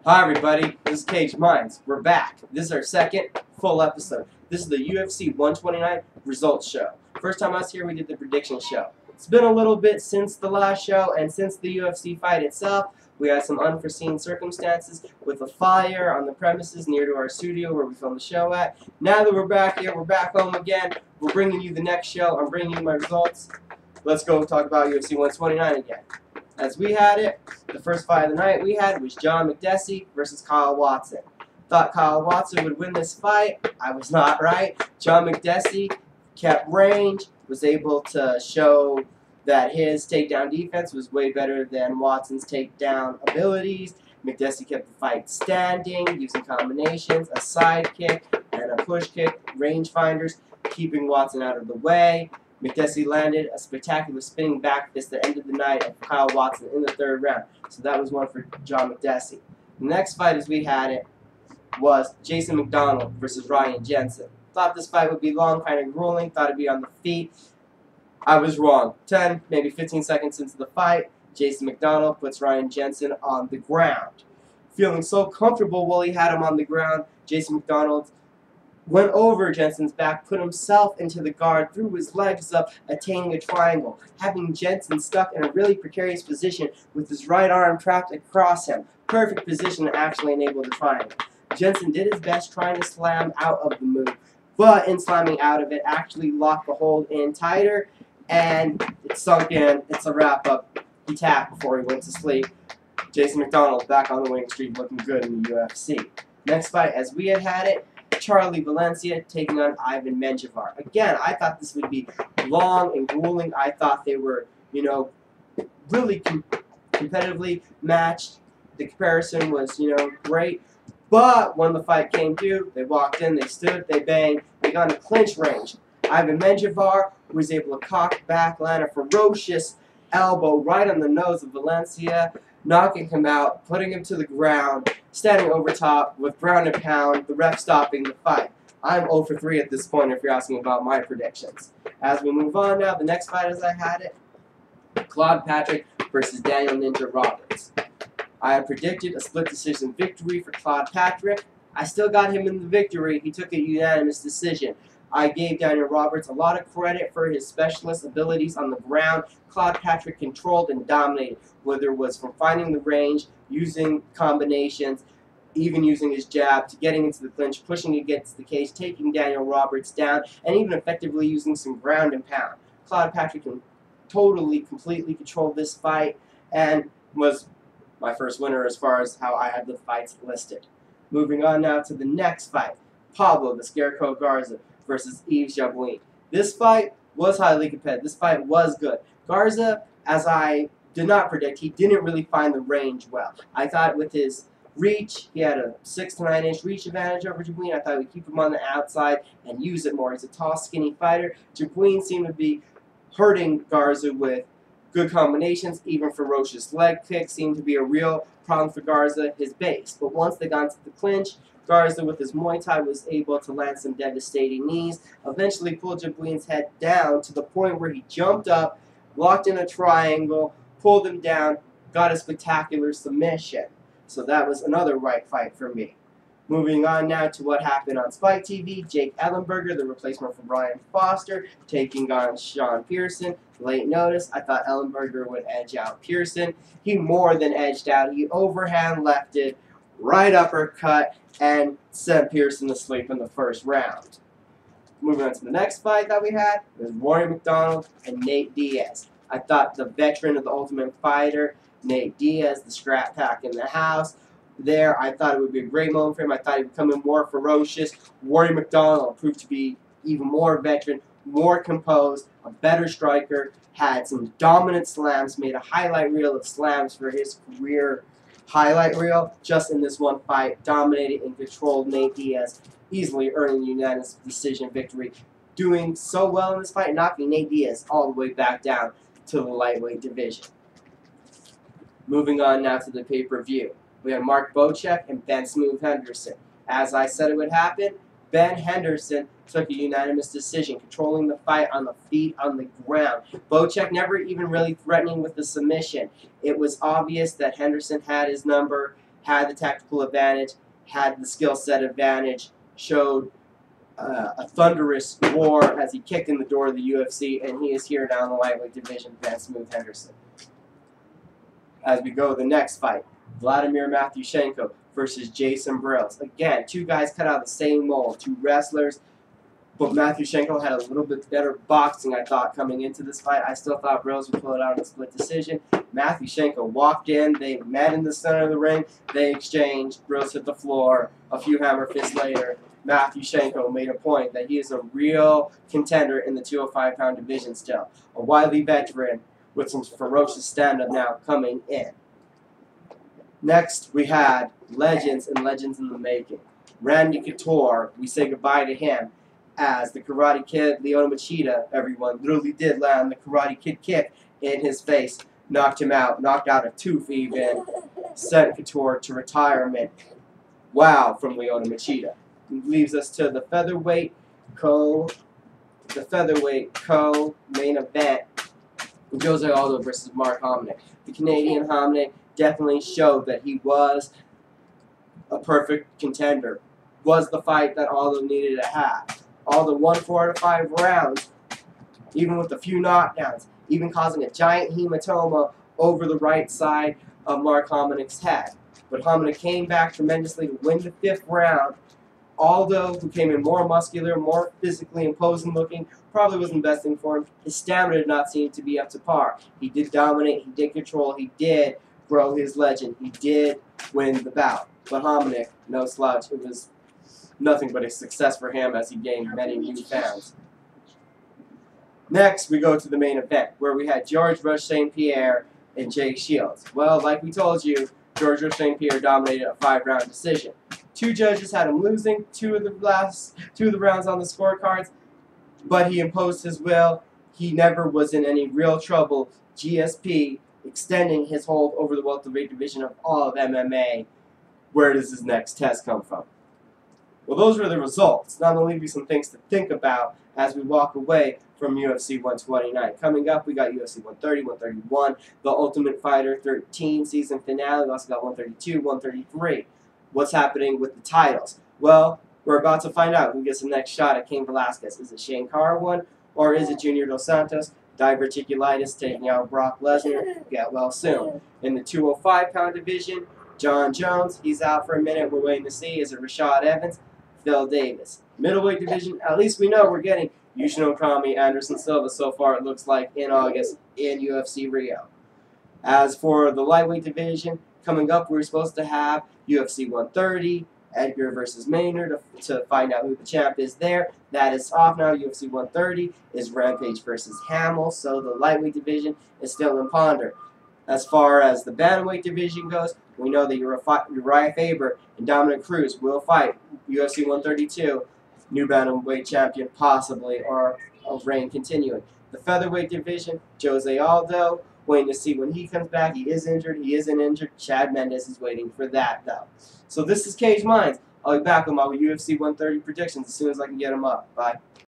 Hi everybody, this is Cage Minds. We're back. This is our second full episode. This is the UFC 129 results show. First time I was here, we did the prediction show. It's been a little bit since the last show and since the UFC fight itself. We had some unforeseen circumstances with a fire on the premises near to our studio where we filmed the show at. Now that we're back here, we're back home again. We're bringing you the next show. I'm bringing you my results. Let's go talk about UFC 129 again. As we had it, the first fight of the night we had was John McDessie versus Kyle Watson. Thought Kyle Watson would win this fight. I was not right. John McDessie kept range, was able to show that his takedown defense was way better than Watson's takedown abilities. McDessie kept the fight standing, using combinations, a side kick, and a push kick, rangefinders, keeping Watson out of the way. McDessie landed a spectacular spinning back fist that ended the night of Kyle Watson in the third round. So that was one for John McDessie. The next fight as we had it was Jason McDonald versus Ryan Jensen. Thought this fight would be long, kind of grueling, thought it'd be on the feet. I was wrong. 10, maybe 15 seconds into the fight, Jason McDonald puts Ryan Jensen on the ground. Feeling so comfortable while he had him on the ground, Jason McDonald went over Jensen's back, put himself into the guard, threw his legs up, attaining a triangle, having Jensen stuck in a really precarious position with his right arm trapped across him. Perfect position to actually enable the triangle. Jensen did his best trying to slam out of the move, but in slamming out of it, actually locked the hold in tighter, and it sunk in. It's a wrap-up. He tapped before he went to sleep. Jason McDonald back on the winning streak, looking good in the UFC. Next fight, as we had it, Charlie Valencia taking on Ivan Menjivar. Again, I thought this would be long and grueling. I thought they were, really competitively matched. The comparison was, great. But when the fight came due, they walked in, they stood, they banged, they got in a clinch range. Ivan Menjivar was able to cock back, land a ferocious elbow right on the nose of Valencia, knocking him out, putting him to the ground, standing over top with ground and pound, the ref stopping the fight. I'm 0 for 3 at this point if you're asking about my predictions. As we move on now, the next fight as I had it, Claude Patrick versus Daniel Ninja Roberts. I had predicted a split decision victory for Claude Patrick. I still got him in the victory. He took a unanimous decision. I gave Daniel Roberts a lot of credit for his specialist abilities on the ground. Claude Patrick controlled and dominated, whether it was from finding the range, using combinations, even using his jab, to getting into the clinch, pushing against the cage, taking Daniel Roberts down, and even effectively using some ground and pound. Claude Patrick can totally, completely control this fight and was my first winner as far as how I had the fights listed. Moving on now to the next fight, Pablo the Scarecrow Garza versus Yves Jabouin. This fight was highly competitive. This fight was good. Garza, as I did not predict, he didn't really find the range well. I thought with his reach, he had a 6 to 9 inch reach advantage over Jabouin. I thought we'd keep him on the outside and use it more. He's a tall, skinny fighter. Jabouin seemed to be hurting Garza with good combinations, even ferocious leg kicks seemed to be a real problem for Garza, his base. But once they got into the clinch, Garza, with his Muay Thai, was able to land some devastating knees, eventually pulled Jabouin's head down to the point where he jumped up, locked in a triangle, pulled him down, got a spectacular submission. So that was another right fight for me. Moving on now to what happened on Spike TV, Jake Ellenberger, the replacement for Brian Foster, taking on Sean Pearson. Late notice, I thought Ellenberger would edge out Pearson. He more than edged out. He overhand lefted, right uppercut, and sent Pearson to sleep in the first round. Moving on to the next fight that we had, it was Rory McDonald and Nate Diaz. I thought the veteran of the Ultimate Fighter, Nate Diaz, the scrap pack in the house, there, I thought it would be a great moment for him. I thought he would become more ferocious. Rory McDonald proved to be even more veteran, more composed, a better striker, had some dominant slams, made a highlight reel of slams for his career highlight reel just in this one fight, dominated and controlled Nate Diaz, easily earning unanimous decision victory, doing so well in this fight, knocking Nate Diaz all the way back down to the lightweight division. Moving on now to the pay-per-view. We have Mark Bocek and Ben Smooth Henderson. As I said it would happen, Ben Henderson took a unanimous decision, controlling the fight on the feet, on the ground. Bocek never even really threatening with the submission. It was obvious that Henderson had his number, had the tactical advantage, had the skill set advantage, showed a thunderous roar as he kicked in the door of the UFC, and he is here now in the lightweight division against Smooth Henderson. As we go to the next fight, Vladimir Matyushenko versus Jason Brills. Again, two guys cut out of the same mold, two wrestlers, but Matyushenko had a little bit better boxing, I thought, coming into this fight. I still thought Brills would pull it out in a split decision. Matyushenko walked in, they met in the center of the ring, they exchanged, Brills hit the floor, a few hammer fists later. Matyushenko made a point that he is a real contender in the 205-pound division still. A wily veteran with some ferocious stand-up now coming in. Next, we had legends and legends in the making. Randy Couture, we say goodbye to him, as the Karate Kid, Lyoto Machida, everyone, literally did land the Karate Kid kick in his face, knocked him out, knocked out a tooth even, sent Couture to retirement. Wow, from Lyoto Machida. Leaves us to the featherweight main event, Jose Aldo versus Mark Hominick. The Canadian Hominick definitely showed that he was a perfect contender. Was the fight that Aldo needed to have. Aldo won 4 out of 5 rounds, even with a few knockdowns, even causing a giant hematoma over the right side of Mark Hominick's head. But Hominick came back tremendously to win the 5th round. Aldo, who came in more muscular, more physically imposing looking, probably wasn't the best thing for him. His stamina did not seem to be up to par. He did dominate, he did control, he did grow his legend, he did win the bout. But Hominick, no slouch, it was nothing but a success for him as he gained many new fans. Next, we go to the main event, where we had George Rush St. Pierre and Jake Shields. Well, like we told you, George Rush St. Pierre dominated a 5-round decision. 2 judges had him losing 2 of the rounds on the scorecards, but he imposed his will. He never was in any real trouble. GSP extending his hold over the welterweight division of all of MMA. Where does his next test come from? Well, those were the results. Now, there'll leave you some things to think about as we walk away from UFC 129. Coming up, we got UFC 130, 131, The Ultimate Fighter 13 season finale. We also got 132, 133. What's happening with the titles? Well, we're about to find out who gets the next shot at Cain Velasquez. Is it Shane Carwin or is it Junior Dos Santos? Diverticulitis taking out Brock Lesnar. Get well soon. In the 205-pound division, John Jones, he's out for a minute. We're waiting to see. Is it Rashad Evans? Phil Davis. Middleweight division, at least we know we're getting Yushin Okami, Anderson Silva so far, it looks like, in August in UFC Rio. As for the lightweight division, coming up, we're supposed to have UFC 130, Edgar versus Maynard to find out who the champ is there. That is off now. UFC 130 is Rampage versus Hamill, so the lightweight division is still in ponder. As far as the bantamweight division goes, we know that Uriah Faber and Dominic Cruz will fight UFC 132, new bantamweight champion possibly, or a reign continuing. The featherweight division, Jose Aldo, waiting to see when he comes back. He is injured. He isn't injured. Chad Mendes is waiting for that, though. So this is Cage Minds. I'll be back with my UFC 130 predictions as soon as I can get them up. Bye.